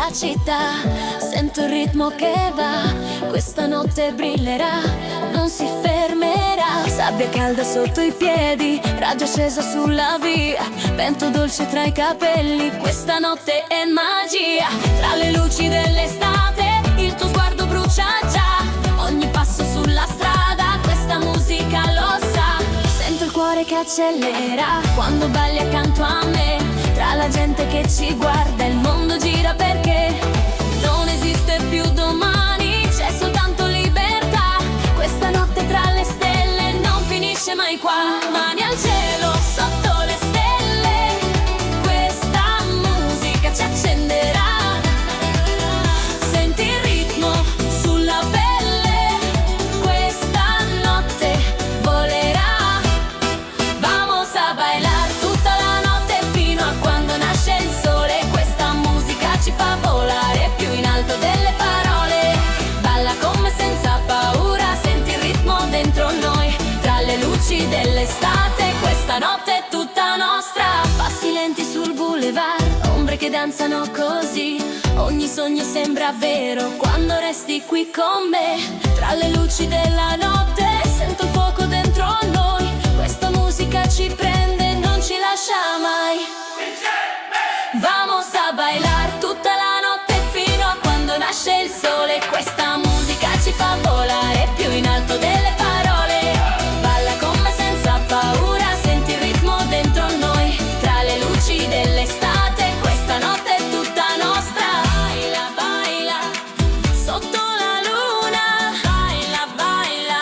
la città, sento il ritmo che va, questa notte brillerà, non si fermerà. Sabbia calda sotto i piedi, raggio accesa sulla via, vento dolce tra i capelli, questa notte è magia. Tra le luci dell'estate, il tuo sguardo brucia già, ogni passo sulla strada, questa musica lo sa. Sento il cuore che accelera, quando balli accanto a me, tra la gente che ci guarda il mondo gira perché non esiste più domani, c'è soltanto libertà. Questa notte tra le stelle non finisce mai qua. Mani al cielo, sotto le stelle, questa musica ci accenderà. Senti il ritmo sulla pelle, questa notte volerà. Vamos a bailar tutta la notte fino a quando nasce il sole, questa musica ci fa volare più in alto delle parole. Balla come senza paura, senti il ritmo dentro noi, tra le luci dell'estate, questa notte è tutta nostra. Passi lenti sul boulevard, ombre che danzano così, ogni sogno sembra vero quando resti qui con me. Tra le luci della notte sento il fuoco dentro noi, questa musica ci prende e non ci lascia mai. Vamos a bailar tutta la notte fino a quando nasce il sole, questa musica ci fa volare più in alto delle parole. Balla con me senza paura, senti il ritmo dentro noi, tra le luci dell'estate, questa notte è tutta nostra. Baila, baila, sotto la luna, baila, baila,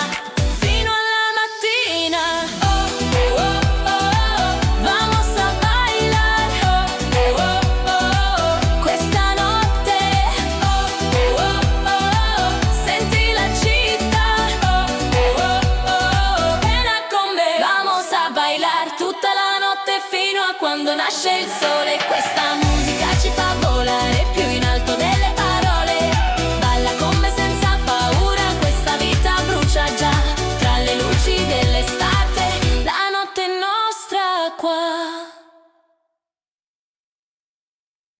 fino alla mattina. Oh, oh, oh, oh, vamos a bailar. Oh, oh, oh, oh, questa notte. Oh, oh, oh, oh, senti la città. Oh, oh, oh, oh, ven con me. Vamos a bailar tutta la notte fino a quando nasce il sole, questa musica ci fa volare più